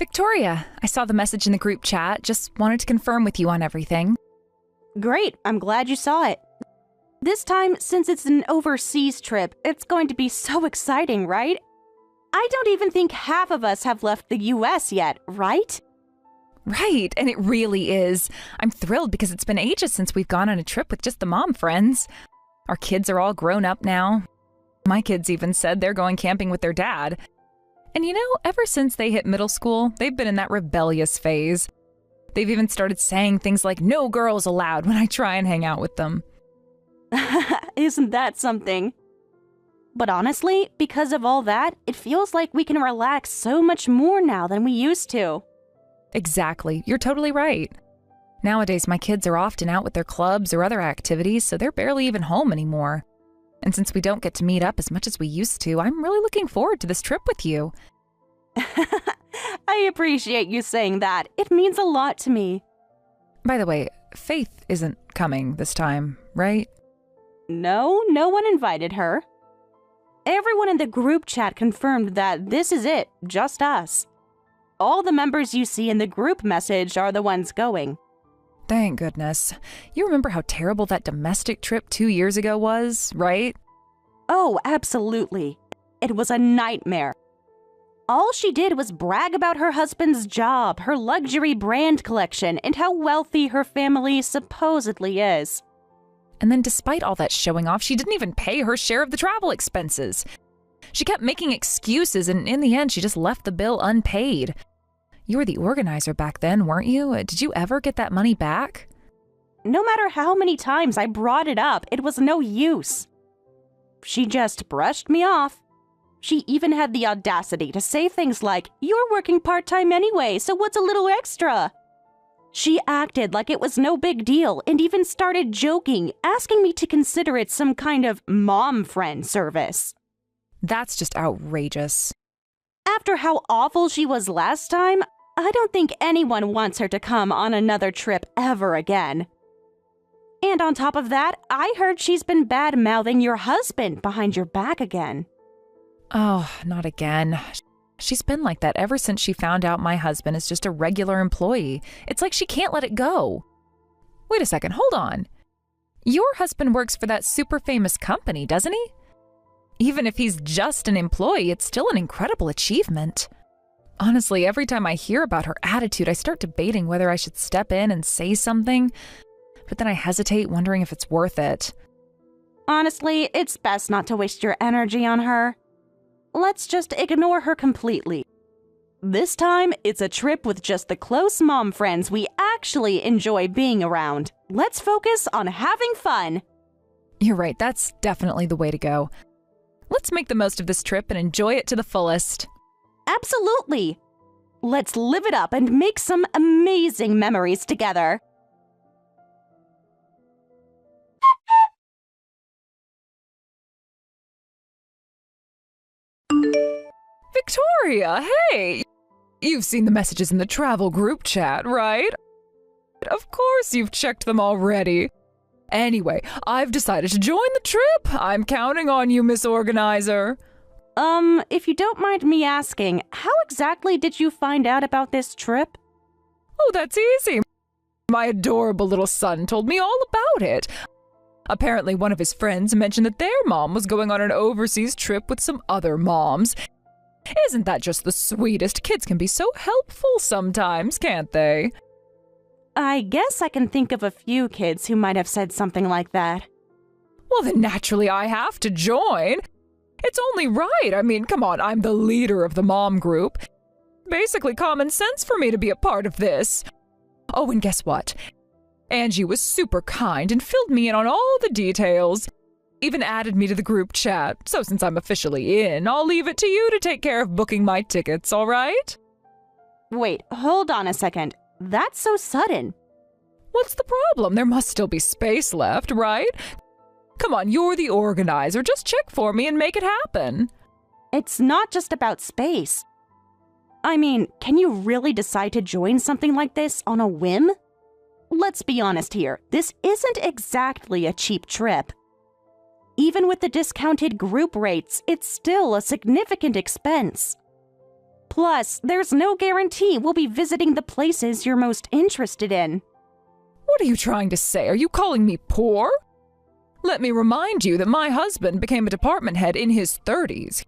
Victoria, I saw the message in the group chat. Just wanted to confirm with you on everything. Great, I'm glad you saw it. This time, since it's an overseas trip, it's going to be so exciting, right? I don't even think half of us have left the US yet, right? Right, and it really is. I'm thrilled because it's been ages since we've gone on a trip with just the mom friends. Our kids are all grown up now. My kids even said they're going camping with their dad. And you know, ever since they hit middle school, they've been in that rebellious phase. They've even started saying things like, "No girls allowed," when I try and hang out with them. Isn't that something? But honestly, because of all that, it feels like we can relax so much more now than we used to. Exactly. You're totally right. Nowadays, my kids are often out with their clubs or other activities, so they're barely even home anymore. And since we don't get to meet up as much as we used to, I'm really looking forward to this trip with you. I appreciate you saying that. It means a lot to me. By the way, Faith isn't coming this time, right? No one invited her. Everyone in the group chat confirmed that this is it, just us. All the members you see in the group message are the ones going. Thank goodness. You remember how terrible that domestic trip 2 years ago was, right? Oh, absolutely. It was a nightmare. All she did was brag about her husband's job, her luxury brand collection, and how wealthy her family supposedly is. And then despite all that showing off, she didn't even pay her share of the travel expenses. She kept making excuses, and in the end, she just left the bill unpaid. You were the organizer back then, weren't you? Did you ever get that money back? No matter how many times I brought it up, it was no use. She just brushed me off. She even had the audacity to say things like, "You're working part-time anyway, so what's a little extra?" She acted like it was no big deal and even started joking, asking me to consider it some kind of mom friend service. That's just outrageous. After how awful she was last time, I don't think anyone wants her to come on another trip ever again. And on top of that, I heard she's been bad-mouthing your husband behind your back again. Oh, not again. She's been like that ever since she found out my husband is just a regular employee. It's like she can't let it go. Wait a second, hold on. Your husband works for that super famous company, doesn't he? Even if he's just an employee, it's still an incredible achievement. Honestly, every time I hear about her attitude, I start debating whether I should step in and say something, but then I hesitate, wondering if it's worth it. Honestly, it's best not to waste your energy on her. Let's just ignore her completely. This time, it's a trip with just the close mom friends we actually enjoy being around. Let's focus on having fun. You're right, that's definitely the way to go. Let's make the most of this trip and enjoy it to the fullest. Absolutely. Let's live it up and make some amazing memories together. Victoria, hey! You've seen the messages in the travel group chat, right? Of course you've checked them already. Anyway, I've decided to join the trip. I'm counting on you, Miss Organizer. If you don't mind me asking, how exactly did you find out about this trip? Oh, that's easy. My adorable little son told me all about it. Apparently, one of his friends mentioned that their mom was going on an overseas trip with some other moms. Isn't that just the sweetest? Kids can be so helpful sometimes, can't they? I guess I can think of a few kids who might have said something like that. Well, then naturally I have to join. It's only right. I mean, come on, I'm the leader of the mom group. Basically common sense for me to be a part of this. Oh, and guess what? Angie was super kind and filled me in on all the details. Even added me to the group chat. So since I'm officially in, I'll leave it to you to take care of booking my tickets, all right? Wait, hold on a second. That's so sudden. What's the problem? There must still be space left, right? Come on, you're the organizer. Just check for me and make it happen. It's not just about space. I mean, can you really decide to join something like this on a whim? Let's be honest here. This isn't exactly a cheap trip. Even with the discounted group rates, it's still a significant expense. Plus, there's no guarantee we'll be visiting the places you're most interested in. What are you trying to say? Are you calling me poor? Let me remind you that my husband became a department head in his 30s.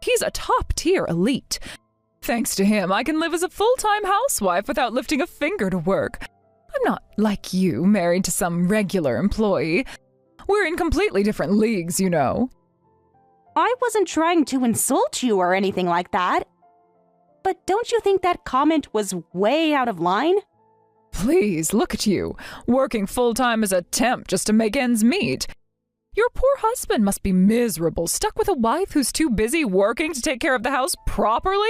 He's a top-tier elite. Thanks to him, I can live as a full-time housewife without lifting a finger to work. I'm not like you, married to some regular employee. We're in completely different leagues, you know. I wasn't trying to insult you or anything like that. But don't you think that comment was way out of line? Please, look at you, working full-time as a temp just to make ends meet. Your poor husband must be miserable, stuck with a wife who's too busy working to take care of the house properly?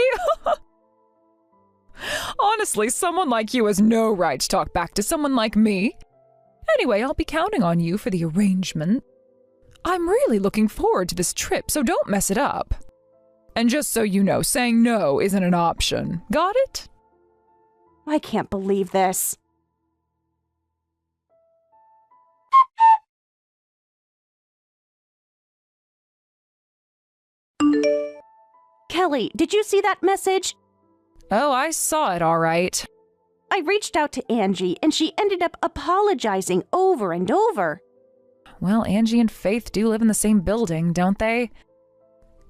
Honestly, someone like you has no right to talk back to someone like me. Anyway, I'll be counting on you for the arrangement. I'm really looking forward to this trip, so don't mess it up. And just so you know, saying no isn't an option. Got it? I can't believe this. Kelly, did you see that message? Oh, I saw it all right. I reached out to Angie, and she ended up apologizing over and over. Well, Angie and Faith do live in the same building, don't they?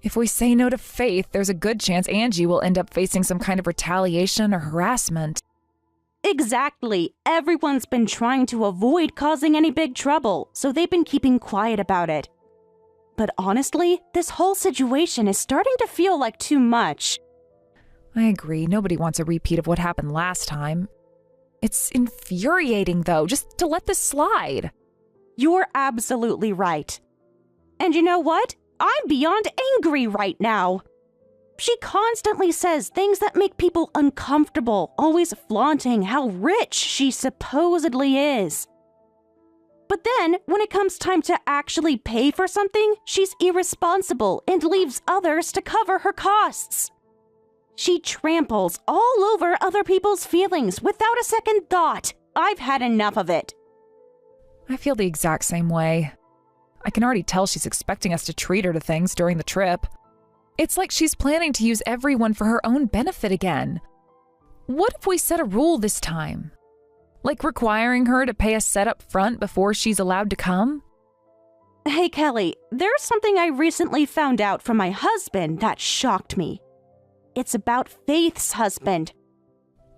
If we say no to Faith, there's a good chance Angie will end up facing some kind of retaliation or harassment. Exactly. Everyone's been trying to avoid causing any big trouble, so they've been keeping quiet about it. But honestly, this whole situation is starting to feel like too much. I agree. Nobody wants a repeat of what happened last time. It's infuriating, though, just to let this slide. You're absolutely right. And you know what? I'm beyond angry right now. She constantly says things that make people uncomfortable, always flaunting how rich she supposedly is. But then, when it comes time to actually pay for something, she's irresponsible and leaves others to cover her costs. She tramples all over other people's feelings without a second thought. I've had enough of it. I feel the exact same way. I can already tell she's expecting us to treat her to things during the trip. It's like she's planning to use everyone for her own benefit again. What if we set a rule this time? Like requiring her to pay a set up front before she's allowed to come? Hey, Kelly, there's something I recently found out from my husband that shocked me. It's about Faith's husband.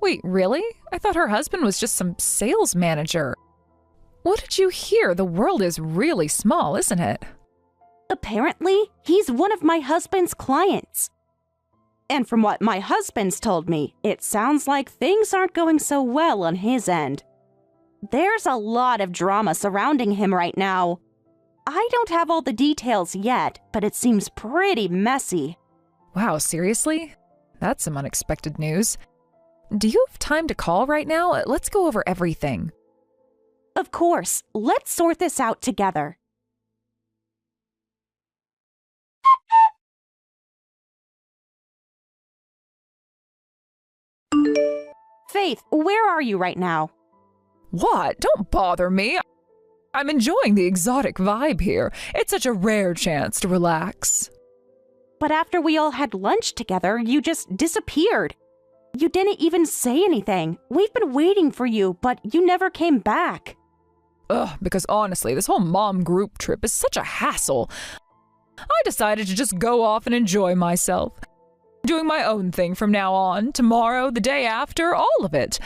Wait, really? I thought her husband was just some sales manager. What did you hear? The world is really small, isn't it? Apparently, he's one of my husband's clients. And from what my husband's told me, it sounds like things aren't going so well on his end. There's a lot of drama surrounding him right now. I don't have all the details yet, but it seems pretty messy. Wow, seriously? That's some unexpected news. Do you have time to call right now? Let's go over everything. Of course, let's sort this out together. Faith, where are you right now? What? Don't bother me. I'm enjoying the exotic vibe here. It's such a rare chance to relax. But after we all had lunch together, you just disappeared. You didn't even say anything. We've been waiting for you, but you never came back. Ugh, because honestly, this whole mom group trip is such a hassle. I decided to just go off and enjoy myself. Doing my own thing from now on, tomorrow, the day after, all of it.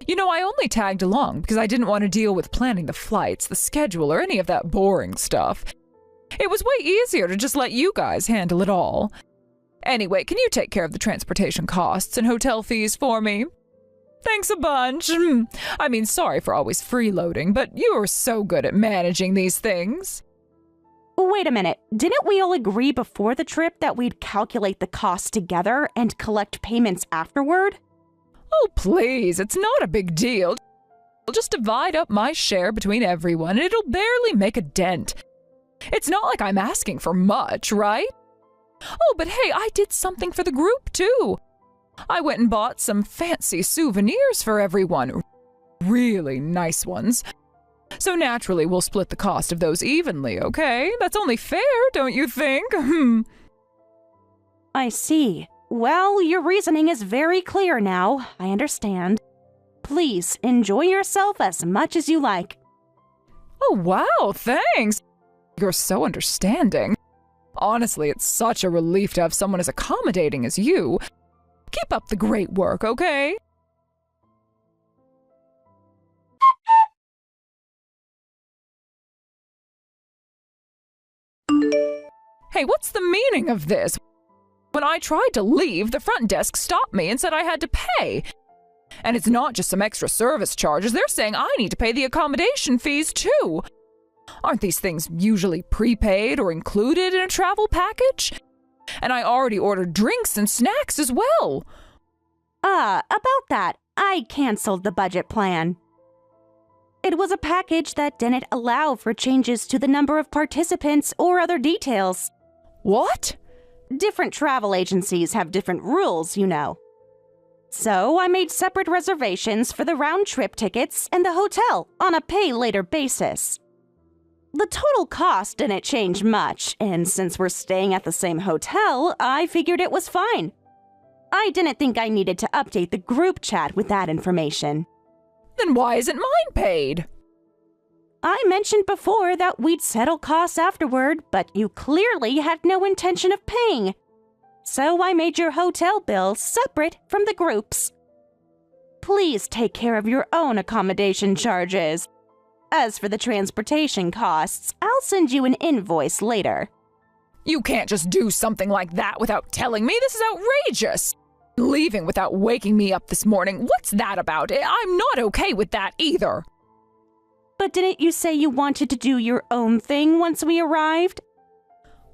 You know, I only tagged along because I didn't want to deal with planning the flights, the schedule, or any of that boring stuff. It was way easier to just let you guys handle it all. Anyway, can you take care of the transportation costs and hotel fees for me? Thanks a bunch. I mean, sorry for always freeloading, but you are so good at managing these things. Wait a minute. Didn't we all agree before the trip that we'd calculate the costs together and collect payments afterward? Oh, please, it's not a big deal. I'll just divide up my share between everyone, and it'll barely make a dent. It's not like I'm asking for much, right? Oh, but hey, I did something for the group, too. I went and bought some fancy souvenirs for everyone. Really nice ones. So naturally, we'll split the cost of those evenly, okay? That's only fair, don't you think? I see. Well, your reasoning is very clear now. I understand. Please enjoy yourself as much as you like. Oh, wow, thanks. You're so understanding. Honestly, it's such a relief to have someone as accommodating as you. Keep up the great work, okay? Hey, what's the meaning of this? When I tried to leave, the front desk stopped me and said I had to pay. And it's not just some extra service charges. They're saying I need to pay the accommodation fees too. Aren't these things usually prepaid or included in a travel package? And I already ordered drinks and snacks as well. About that, I canceled the budget plan. It was a package that didn't allow for changes to the number of participants or other details. What? Different travel agencies have different rules, you know. So I made separate reservations for the round-trip tickets and the hotel on a pay-later basis. The total cost didn't change much, and since we're staying at the same hotel, I figured it was fine. I didn't think I needed to update the group chat with that information. Then why isn't mine paid? I mentioned before that we'd settle costs afterward, but you clearly had no intention of paying. So I made your hotel bill separate from the group's. Please take care of your own accommodation charges. As for the transportation costs, I'll send you an invoice later. You can't just do something like that without telling me. This is outrageous. Leaving without waking me up this morning, what's that about? I'm not okay with that either. But didn't you say you wanted to do your own thing once we arrived?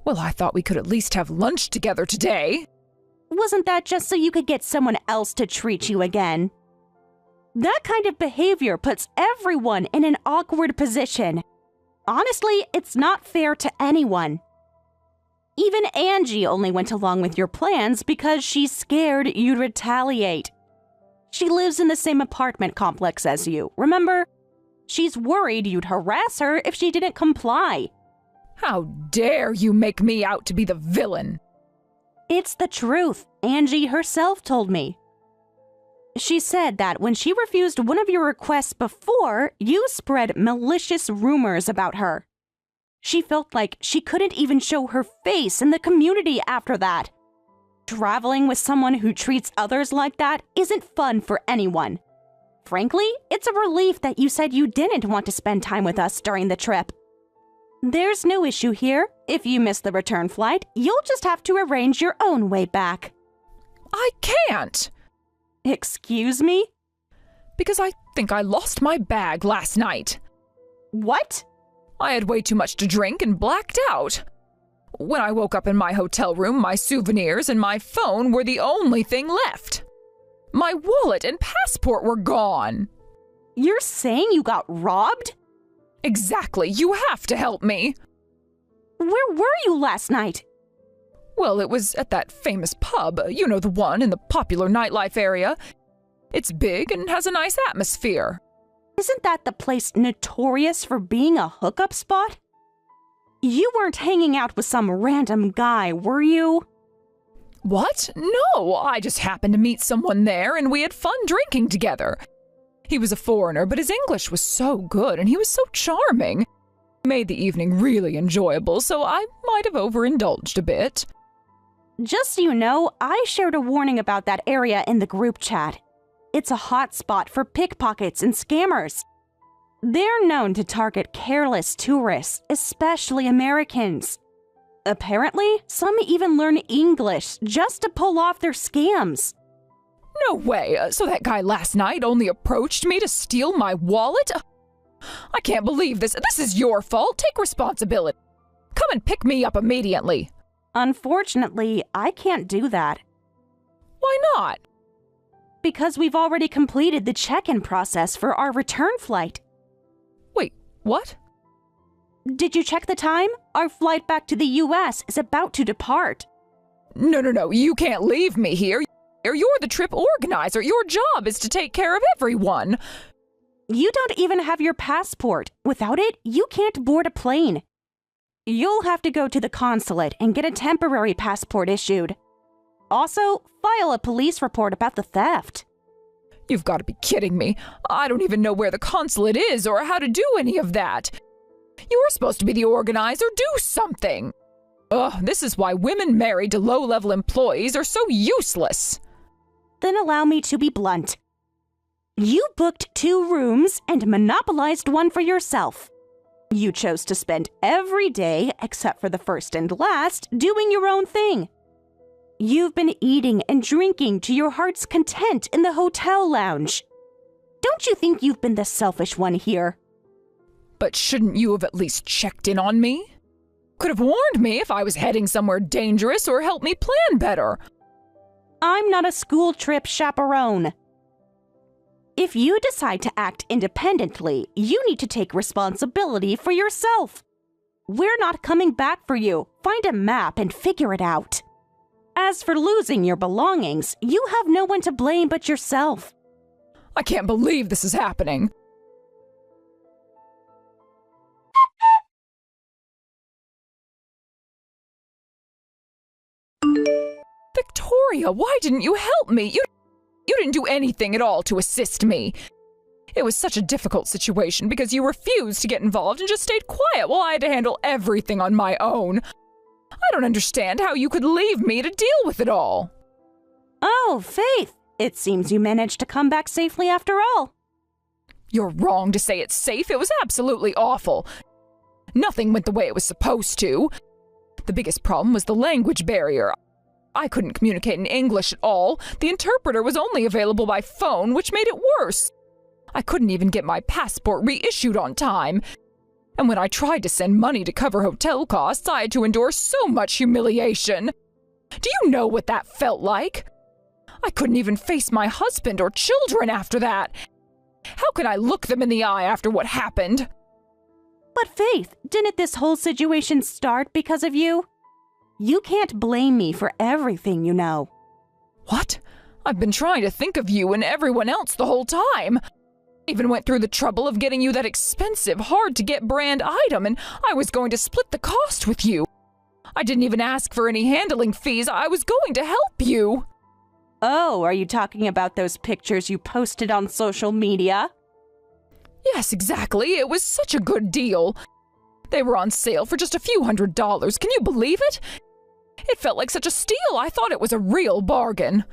Well, I thought we could at least have lunch together today. Wasn't that just so you could get someone else to treat you again? That kind of behavior puts everyone in an awkward position. Honestly, it's not fair to anyone. Even Angie only went along with your plans because she's scared you'd retaliate. She lives in the same apartment complex as you, remember? She's worried you'd harass her if she didn't comply. How dare you make me out to be the villain? It's the truth. Angie herself told me. She said that when she refused one of your requests before, you spread malicious rumors about her. She felt like she couldn't even show her face in the community after that. Traveling with someone who treats others like that isn't fun for anyone. Frankly, it's a relief that you said you didn't want to spend time with us during the trip. There's no issue here. If you miss the return flight, you'll just have to arrange your own way back. I can't. Excuse me? Because I think I lost my bag last night. What? I had way too much to drink and blacked out. When I woke up in my hotel room, my souvenirs and my phone were the only thing left. My wallet and passport were gone. You're saying you got robbed? Exactly. You have to help me. Where were you last night? Well, it was at that famous pub. You know, the one in the popular nightlife area. It's big and has a nice atmosphere. Isn't that the place notorious for being a hookup spot? You weren't hanging out with some random guy, were you? What? No, I just happened to meet someone there and we had fun drinking together. He was a foreigner, but his English was so good and he was so charming. Made the evening really enjoyable, so I might have overindulged a bit. Just so you know, I shared a warning about that area in the group chat. It's a hot spot for pickpockets and scammers. They're known to target careless tourists, especially Americans. Apparently, some even learn English just to pull off their scams. No way. So that guy last night only approached me to steal my wallet? I can't believe this. This is your fault. Take responsibility. Come and pick me up immediately. Unfortunately, I can't do that. Why not? Because we've already completed the check-in process for our return flight. Wait, what? Did you check the time? Our flight back to the U.S. is about to depart. No. You can't leave me here. You're the trip organizer. Your job is to take care of everyone. You don't even have your passport. Without it, you can't board a plane. You'll have to go to the consulate and get a temporary passport issued. Also, file a police report about the theft. You've got to be kidding me. I don't even know where the consulate is or how to do any of that. You were supposed to be the organizer. Do something. Ugh, this is why women married to low-level employees are so useless. Then allow me to be blunt. You booked 2 rooms and monopolized one for yourself. You chose to spend every day, except for the first and last, doing your own thing. You've been eating and drinking to your heart's content in the hotel lounge. Don't you think you've been the selfish one here? But shouldn't you have at least checked in on me? Could have warned me if I was heading somewhere dangerous or helped me plan better. I'm not a school trip chaperone. If you decide to act independently, you need to take responsibility for yourself. We're not coming back for you. Find a map and figure it out. As for losing your belongings, you have no one to blame but yourself. I can't believe this is happening. Victoria, why didn't you help me? You didn't do anything at all to assist me. It was such a difficult situation because you refused to get involved and just stayed quiet while I had to handle everything on my own. I don't understand how you could leave me to deal with it all. Oh, Faith, it seems you managed to come back safely after all. You're wrong to say it's safe. It was absolutely awful. Nothing went the way it was supposed to. The biggest problem was the language barrier. I couldn't communicate in English at all. The interpreter was only available by phone, which made it worse. I couldn't even get my passport reissued on time. And when I tried to send money to cover hotel costs, I had to endure so much humiliation. Do you know what that felt like? I couldn't even face my husband or children after that. How could I look them in the eye after what happened? But Faith, didn't this whole situation start because of you? You can't blame me for everything, you know. What? I've been trying to think of you and everyone else the whole time. Even went through the trouble of getting you that expensive, hard-to-get brand item, and I was going to split the cost with you. I didn't even ask for any handling fees. I was going to help you. Oh, are you talking about those pictures you posted on social media? Yes, exactly. It was such a good deal. They were on sale for just a few $100s. Can you believe it? It felt like such a steal. I thought it was a real bargain.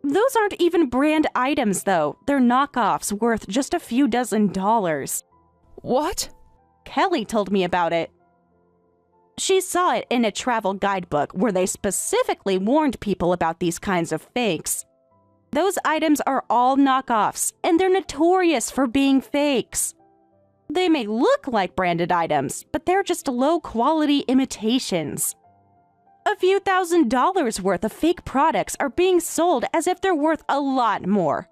Those aren't even brand items, though. They're knockoffs worth just a few $dozen. What? Kelly told me about it. She saw it in a travel guidebook where they specifically warned people about these kinds of fakes. Those items are all knockoffs, and they're notorious for being fakes. They may look like branded items, but they're just low-quality imitations. A few $1,000s worth of fake products are being sold as if they're worth a lot more.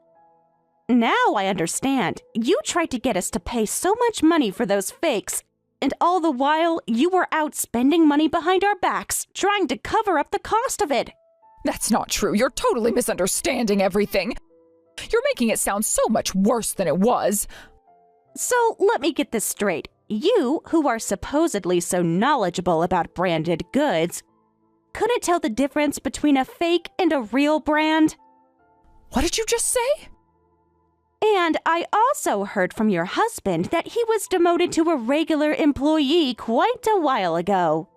Now I understand. You tried to get us to pay so much money for those fakes, and all the while you were out spending money behind our backs, trying to cover up the cost of it. That's not true. You're totally misunderstanding everything. You're making it sound so much worse than it was. So let me get this straight. You, who are supposedly so knowledgeable about branded goods, couldn't tell the difference between a fake and a real brand? What did you just say? And I also heard from your husband that he was demoted to a regular employee quite a while ago.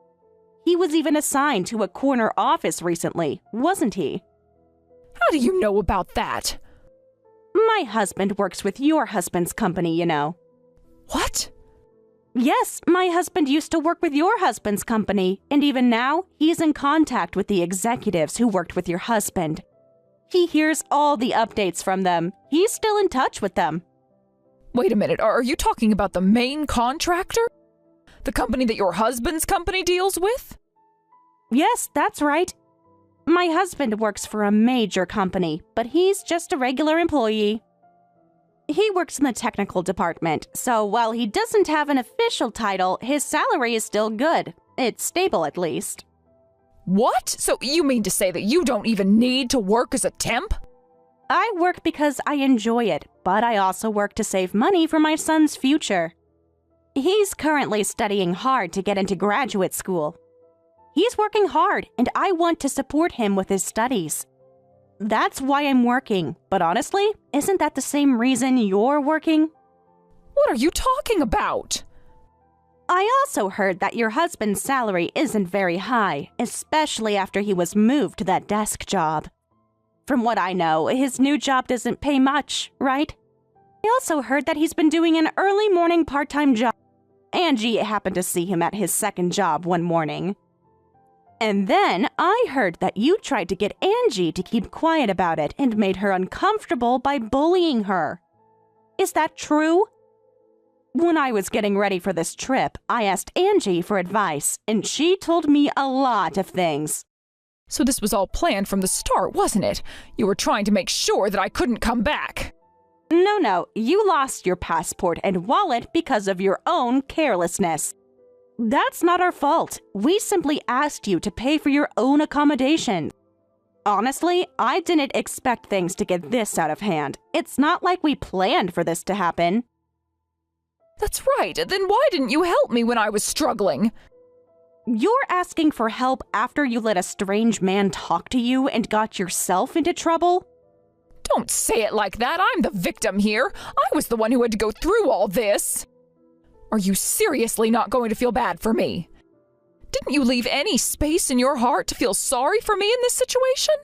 He was even assigned to a corner office recently, wasn't he? How do you know about that? My husband works with your husband's company, you know. What? Yes, my husband used to work with your husband's company, and even now, he's in contact with the executives who worked with your husband. He hears all the updates from them. He's still in touch with them. Wait a minute, are you talking about the main contractor? The company that your husband's company deals with? Yes, that's right. My husband works for a major company, but he's just a regular employee. He works in the technical department, so while he doesn't have an official title, his salary is still good. It's stable, at least. What? So you mean to say that you don't even need to work as a temp? I work because I enjoy it, but I also work to save money for my son's future. He's currently studying hard to get into graduate school. He's working hard, and I want to support him with his studies. That's why I'm working. But honestly, isn't that the same reason you're working? What are you talking about? I also heard that your husband's salary isn't very high, especially after he was moved to that desk job. From what I know, his new job doesn't pay much, right? I also heard that he's been doing an early morning part-time job. Angie happened to see him at his second job one morning. And then I heard that you tried to get Angie to keep quiet about it and made her uncomfortable by bullying her. Is that true? When I was getting ready for this trip, I asked Angie for advice, and she told me a lot of things. So this was all planned from the start, wasn't it? You were trying to make sure that I couldn't come back. No, you lost your passport and wallet because of your own carelessness. That's not our fault. We simply asked you to pay for your own accommodation. Honestly, I didn't expect things to get this out of hand. It's not like we planned for this to happen. That's right. Then why didn't you help me when I was struggling? You're asking for help after you let a strange man talk to you and got yourself into trouble? Don't say it like that. I'm the victim here. I was the one who had to go through all this. Are you seriously not going to feel bad for me? Didn't you leave any space in your heart to feel sorry for me in this situation?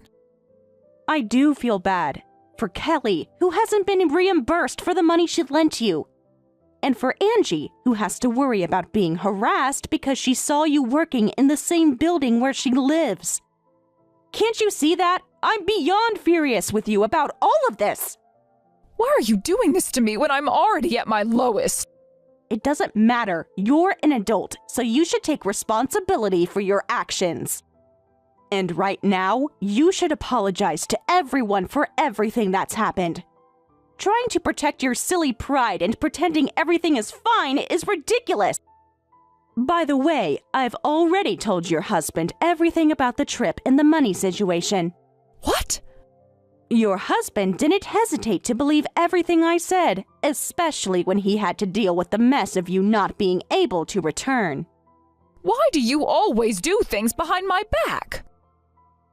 I do feel bad for Kelly, who hasn't been reimbursed for the money she lent you. And for Angie, who has to worry about being harassed because she saw you working in the same building where she lives. Can't you see that? I'm beyond furious with you about all of this. Why are you doing this to me when I'm already at my lowest? It doesn't matter. You're an adult, so you should take responsibility for your actions. And right now, you should apologize to everyone for everything that's happened. Trying to protect your silly pride and pretending everything is fine is ridiculous. By the way, I've already told your husband everything about the trip and the money situation. What? Your husband didn't hesitate to believe everything I said, especially when he had to deal with the mess of you not being able to return. Why do you always do things behind my back?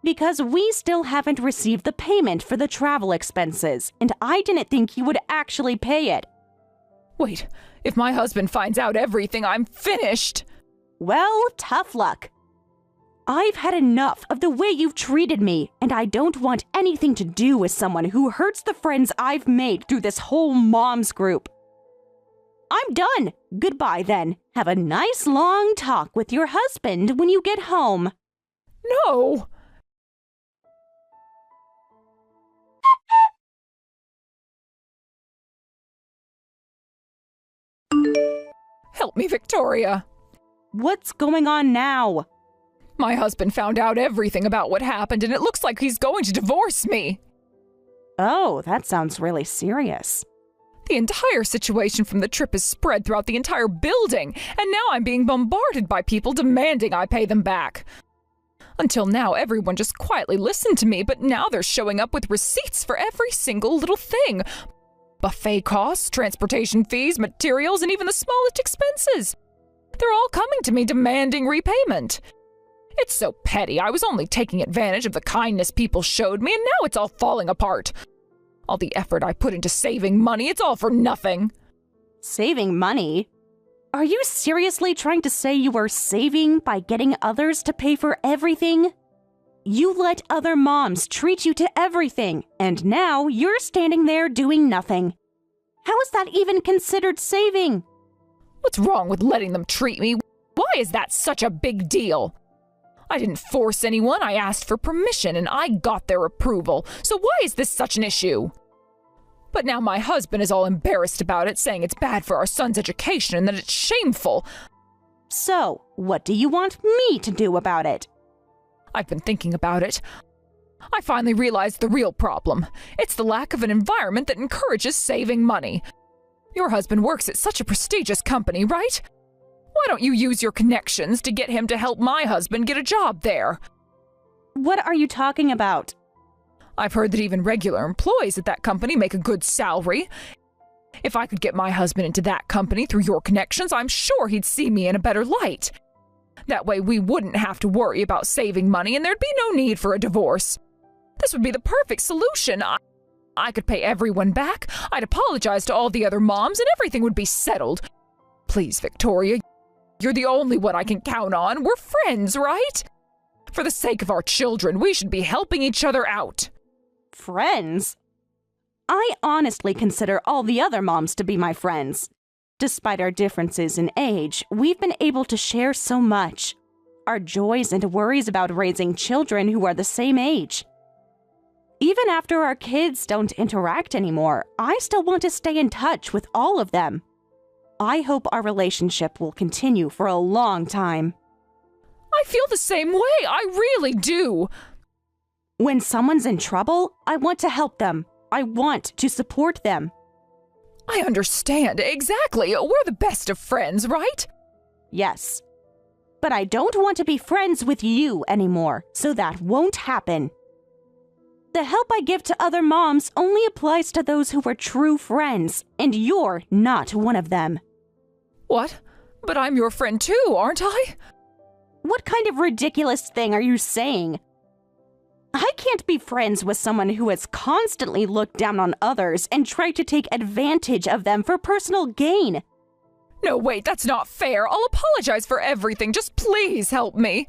Because we still haven't received the payment for the travel expenses, and I didn't think you would actually pay it. Wait, if my husband finds out everything, I'm finished. Well, tough luck. I've had enough of the way you've treated me, and I don't want anything to do with someone who hurts the friends I've made through this whole moms group. I'm done. Goodbye, then. Have a nice long talk with your husband when you get home. No! Help me, Victoria. What's going on now? My husband found out everything about what happened, and it looks like he's going to divorce me. Oh, that sounds really serious. The entire situation from the trip is spread throughout the entire building, and now I'm being bombarded by people demanding I pay them back. Until now, everyone just quietly listened to me, but now they're showing up with receipts for every single little thing. Buffet costs, transportation fees, materials, and even the smallest expenses. They're all coming to me demanding repayment. It's so petty. I was only taking advantage of the kindness people showed me, and now it's all falling apart. All the effort I put into saving money, it's all for nothing. Saving money? Are you seriously trying to say you are saving by getting others to pay for everything? You let other moms treat you to everything, and now you're standing there doing nothing. How is that even considered saving? What's wrong with letting them treat me? Why is that such a big deal? I didn't force anyone. I asked for permission, and I got their approval. So why is this such an issue? But now my husband is all embarrassed about it, saying it's bad for our son's education and that it's shameful. So, what do you want me to do about it? I've been thinking about it. I finally realized the real problem. It's the lack of an environment that encourages saving money. Your husband works at such a prestigious company, right? Why don't you use your connections to get him to help my husband get a job there? What are you talking about? I've heard that even regular employees at that company make a good salary. If I could get my husband into that company through your connections, I'm sure he'd see me in a better light. That way we wouldn't have to worry about saving money and there'd be no need for a divorce. This would be the perfect solution. I could pay everyone back, I'd apologize to all the other moms, and everything would be settled. Please, Victoria, you're the only one I can count on. We're friends, right? For the sake of our children, we should be helping each other out. Friends? I honestly consider all the other moms to be my friends. Despite our differences in age, we've been able to share so much. Our joys and worries about raising children who are the same age. Even after our kids don't interact anymore, I still want to stay in touch with all of them. I hope our relationship will continue for a long time. I feel the same way, I really do. When someone's in trouble, I want to help them. I want to support them. I understand, exactly. We're the best of friends, right? Yes. But I don't want to be friends with you anymore, so that won't happen. The help I give to other moms only applies to those who are true friends, and you're not one of them. What? But I'm your friend too, aren't I? What kind of ridiculous thing are you saying? I can't be friends with someone who has constantly looked down on others and tried to take advantage of them for personal gain. No, wait, that's not fair. I'll apologize for everything. Just please help me.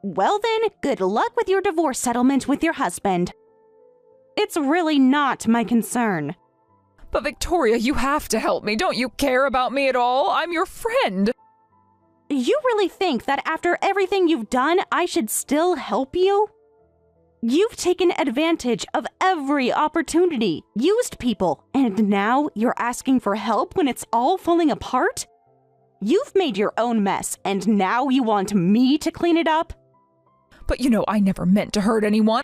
Well then, good luck with your divorce settlement with your husband. It's really not my concern. But Victoria, you have to help me. Don't you care about me at all? I'm your friend. You really think that after everything you've done, I should still help you? You've taken advantage of every opportunity, used people, and now you're asking for help when it's all falling apart? You've made your own mess, and now you want me to clean it up? But you know, I never meant to hurt anyone.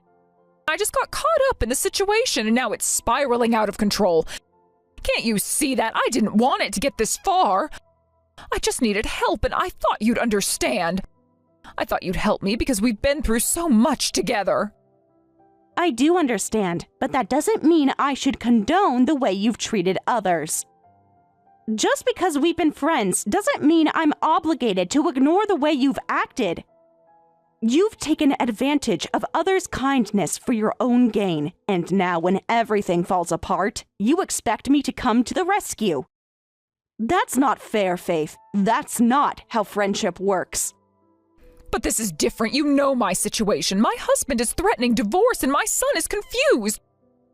I just got caught up in the situation, and now it's spiraling out of control. Can't you see that? I didn't want it to get this far. I just needed help, and I thought you'd understand. I thought you'd help me because we've been through so much together. I do understand, but that doesn't mean I should condone the way you've treated others. Just because we've been friends doesn't mean I'm obligated to ignore the way you've acted. You've taken advantage of others' kindness for your own gain, and now when everything falls apart, you expect me to come to the rescue. That's not fair, Faith. That's not how friendship works. But this is different. You know my situation. My husband is threatening divorce and my son is confused.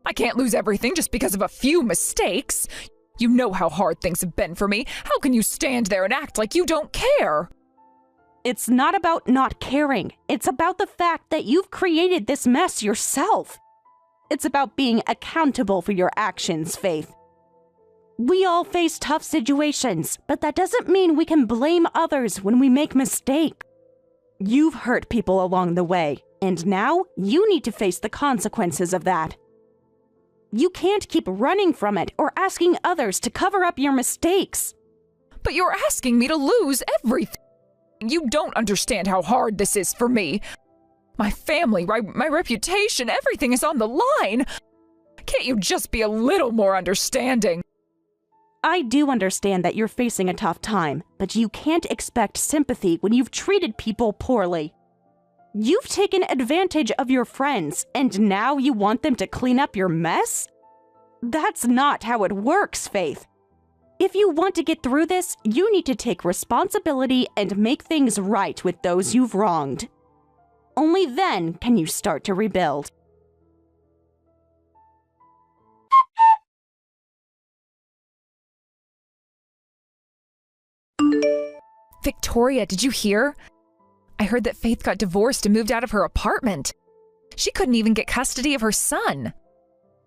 I can't lose everything just because of a few mistakes. You know how hard things have been for me. How can you stand there and act like you don't care? It's not about not caring. It's about the fact that you've created this mess yourself. It's about being accountable for your actions, Faith. We all face tough situations, but that doesn't mean we can blame others when we make mistakes. You've hurt people along the way, and now you need to face the consequences of that. You can't keep running from it or asking others to cover up your mistakes. But you're asking me to lose everything. You don't understand how hard this is for me. My family, my reputation, everything is on the line. Can't you just be a little more understanding? I do understand that you're facing a tough time, but you can't expect sympathy when you've treated people poorly. You've taken advantage of your friends, and now you want them to clean up your mess? That's not how it works, Faith. If you want to get through this, you need to take responsibility and make things right with those you've wronged. Only then can you start to rebuild. Victoria, did you hear? I heard that Faith got divorced and moved out of her apartment. She couldn't even get custody of her son.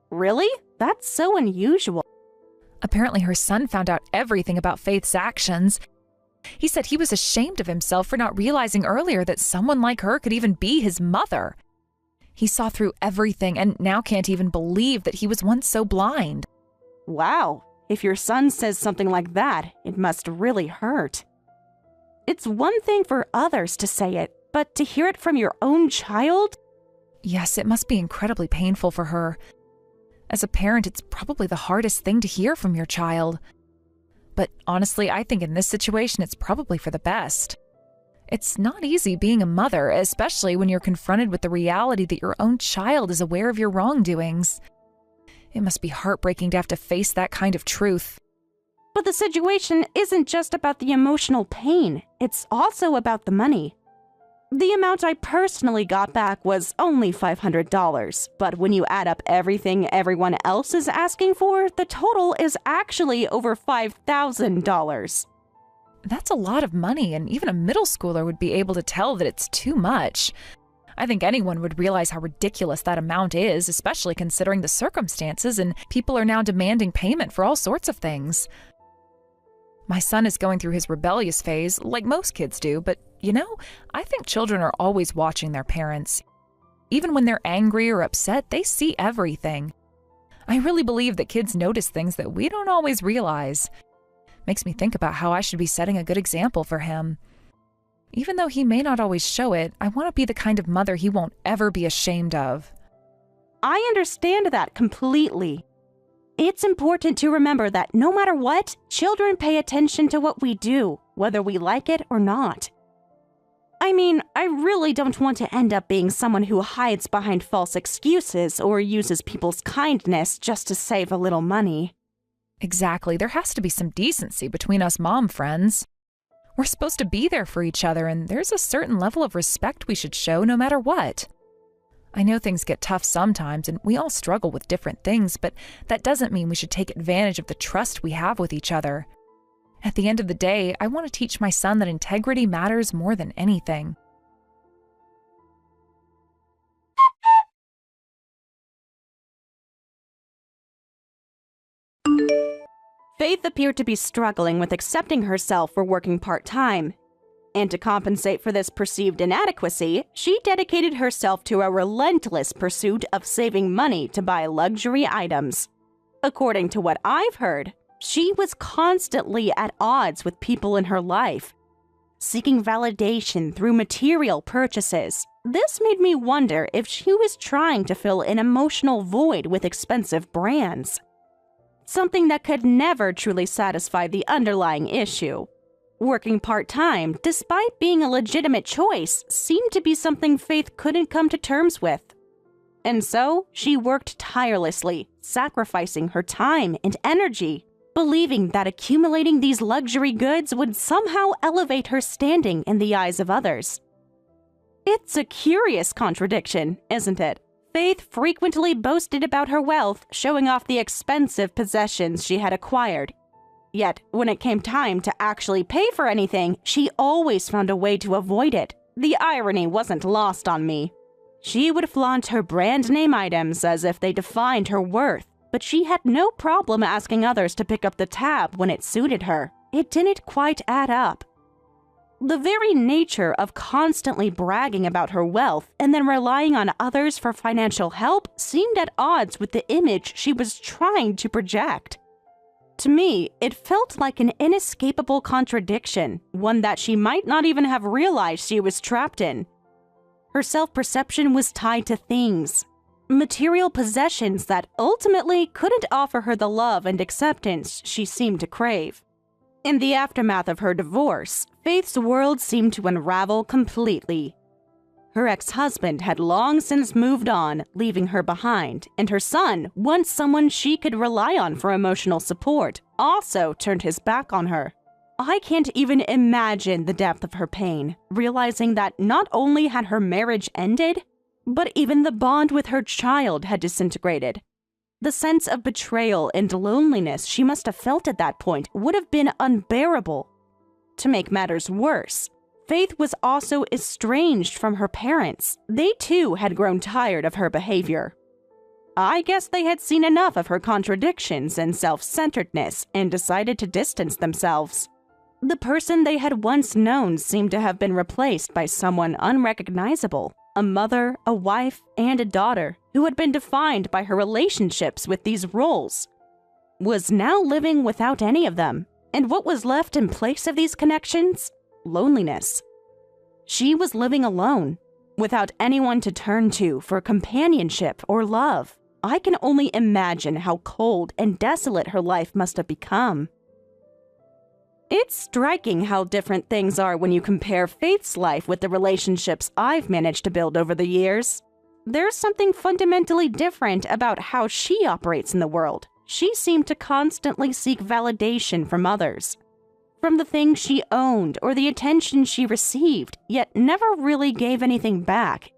Really? That's so unusual. Apparently her son found out everything about Faith's actions. He said he was ashamed of himself for not realizing earlier that someone like her could even be his mother. He saw through everything and now can't even believe that he was once so blind. Wow, if your son says something like that, it must really hurt. It's one thing for others to say it, but to hear it from your own child? Yes, it must be incredibly painful for her. As a parent, it's probably the hardest thing to hear from your child. But honestly, I think in this situation, it's probably for the best. It's not easy being a mother, especially when you're confronted with the reality that your own child is aware of your wrongdoings. It must be heartbreaking to have to face that kind of truth. But the situation isn't just about the emotional pain, it's also about the money. The amount I personally got back was only $500, but when you add up everything everyone else is asking for, the total is actually over $5,000. That's a lot of money, and even a middle schooler would be able to tell that it's too much. I think anyone would realize how ridiculous that amount is, especially considering the circumstances, and people are now demanding payment for all sorts of things. My son is going through his rebellious phase, like most kids do, but, I think children are always watching their parents. Even when they're angry or upset, they see everything. I really believe that kids notice things that we don't always realize. Makes me think about how I should be setting a good example for him. Even though he may not always show it, I want to be the kind of mother he won't ever be ashamed of. I understand that completely. It's important to remember that no matter what, children pay attention to what we do, whether we like it or not. I really don't want to end up being someone who hides behind false excuses or uses people's kindness just to save a little money. Exactly. There has to be some decency between us mom friends. We're supposed to be there for each other, and there's a certain level of respect we should show no matter what. I know things get tough sometimes, and we all struggle with different things, but that doesn't mean we should take advantage of the trust we have with each other. At the end of the day, I want to teach my son that integrity matters more than anything. Faith appeared to be struggling with accepting herself for working part-time. And to compensate for this perceived inadequacy, she dedicated herself to a relentless pursuit of saving money to buy luxury items. According to what I've heard, she was constantly at odds with people in her life, seeking validation through material purchases. This made me wonder if she was trying to fill an emotional void with expensive brands, something that could never truly satisfy the underlying issue. Working part-time, despite being a legitimate choice, seemed to be something Faith couldn't come to terms with. And so, she worked tirelessly, sacrificing her time and energy, believing that accumulating these luxury goods would somehow elevate her standing in the eyes of others. It's a curious contradiction, isn't it? Faith frequently boasted about her wealth, showing off the expensive possessions she had acquired. Yet, when it came time to actually pay for anything, she always found a way to avoid it. The irony wasn't lost on me. She would flaunt her brand name items as if they defined her worth, but she had no problem asking others to pick up the tab when it suited her. It didn't quite add up. The very nature of constantly bragging about her wealth and then relying on others for financial help seemed at odds with the image she was trying to project. To me, it felt like an inescapable contradiction, one that she might not even have realized she was trapped in. Her self-perception was tied to things, material possessions that ultimately couldn't offer her the love and acceptance she seemed to crave. In the aftermath of her divorce, Faith's world seemed to unravel completely. Her ex-husband had long since moved on, leaving her behind, and her son, once someone she could rely on for emotional support, also turned his back on her. I can't even imagine the depth of her pain, realizing that not only had her marriage ended, but even the bond with her child had disintegrated. The sense of betrayal and loneliness she must have felt at that point would have been unbearable. To make matters worse, Faith was also estranged from her parents. They too had grown tired of her behavior. I guess they had seen enough of her contradictions and self-centeredness and decided to distance themselves. The person they had once known seemed to have been replaced by someone unrecognizable, a mother, a wife, and a daughter who had been defined by her relationships with these roles, was now living without any of them. And what was left in place of these connections? Loneliness. She was living alone, without anyone to turn to for companionship or love. I can only imagine how cold and desolate her life must have become. It's striking how different things are when you compare Faith's life with the relationships I've managed to build over the years. There's something fundamentally different about how she operates in the world. She seemed to constantly seek validation from others, from the things she owned or the attention she received, yet never really gave anything back.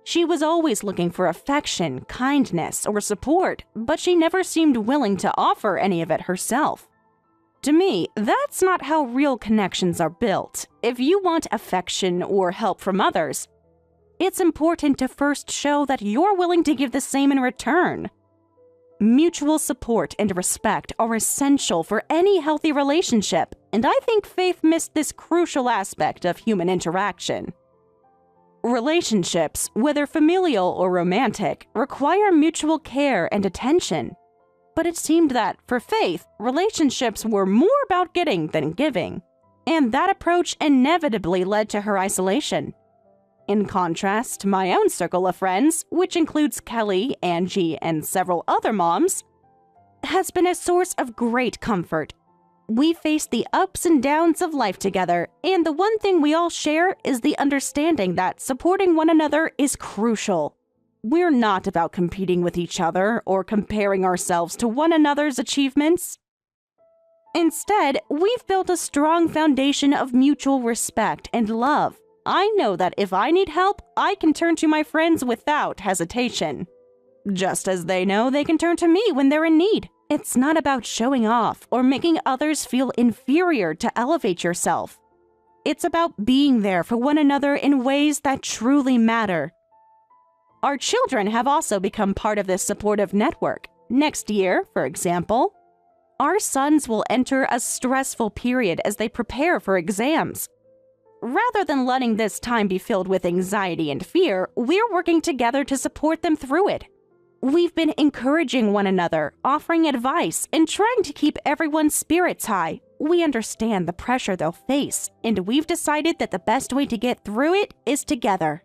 She was always looking for affection, kindness, or support, but she never seemed willing to offer any of it herself. To me, that's not how real connections are built. If you want affection or help from others, it's important to first show that you're willing to give the same in return. Mutual support and respect are essential for any healthy relationship, and I think Faith missed this crucial aspect of human interaction. Relationships, whether familial or romantic, require mutual care and attention. But it seemed that, for Faith, relationships were more about getting than giving, and that approach inevitably led to her isolation. In contrast, my own circle of friends, which includes Kelly, Angie, and several other moms, has been a source of great comfort. We face the ups and downs of life together, and the one thing we all share is the understanding that supporting one another is crucial. We're not about competing with each other or comparing ourselves to one another's achievements. Instead, we've built a strong foundation of mutual respect and love. I know that if I need help, I can turn to my friends without hesitation, just as they know they can turn to me when they're in need. It's not about showing off or making others feel inferior to elevate yourself. It's about being there for one another in ways that truly matter. Our children have also become part of this supportive network. Next year, for example, our sons will enter a stressful period as they prepare for exams. Rather than letting this time be filled with anxiety and fear, we're working together to support them through it. We've been encouraging one another, offering advice, and trying to keep everyone's spirits high. We understand the pressure they'll face, and we've decided that the best way to get through it is together.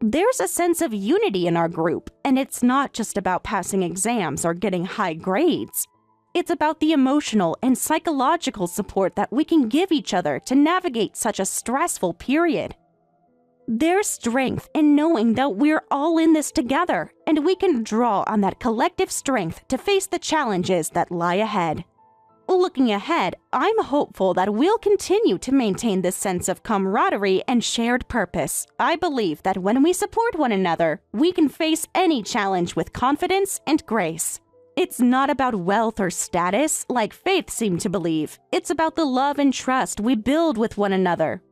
There's a sense of unity in our group, and it's not just about passing exams or getting high grades. It's about the emotional and psychological support that we can give each other to navigate such a stressful period. There's strength in knowing that we're all in this together, and we can draw on that collective strength to face the challenges that lie ahead. Looking ahead, I'm hopeful that we'll continue to maintain this sense of camaraderie and shared purpose. I believe that when we support one another, we can face any challenge with confidence and grace. It's not about wealth or status, like Faith seemed to believe. It's about the love and trust we build with one another.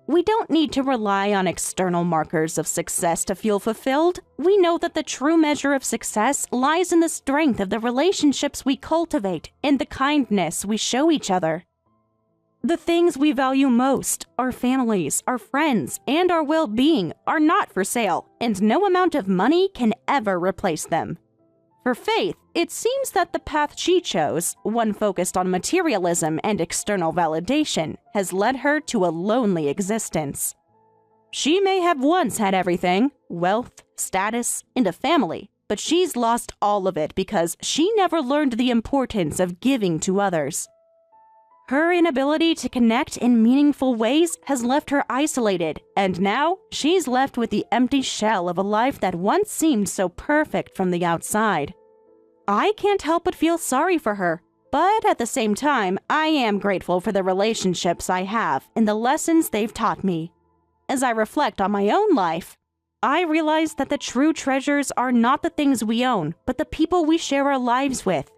We don't need to rely on external markers of success to feel fulfilled. We know that the true measure of success lies in the strength of the relationships we cultivate and the kindness we show each other. The things we value most, our families, our friends, and our well-being, are not for sale, and no amount of money can ever replace them. For Faith, it seems that the path she chose, one focused on materialism and external validation, has led her to a lonely existence. She may have once had everything, wealth, status, and a family, but she's lost all of it because she never learned the importance of giving to others. Her inability to connect in meaningful ways has left her isolated, and now she's left with the empty shell of a life that once seemed so perfect from the outside. I can't help but feel sorry for her, but at the same time, I am grateful for the relationships I have and the lessons they've taught me. As I reflect on my own life, I realize that the true treasures are not the things we own, but the people we share our lives with.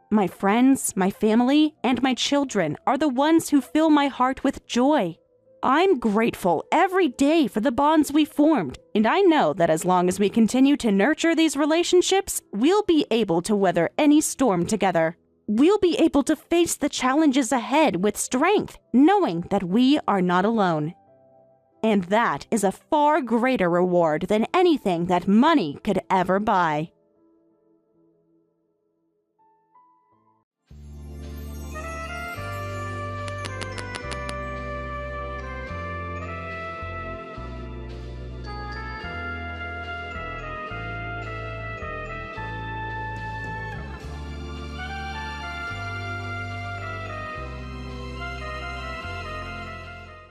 My friends, my family, and my children are the ones who fill my heart with joy. I'm grateful every day for the bonds we formed, and I know that as long as we continue to nurture these relationships, we'll be able to weather any storm together. We'll be able to face the challenges ahead with strength, knowing that we are not alone. And that is a far greater reward than anything that money could ever buy.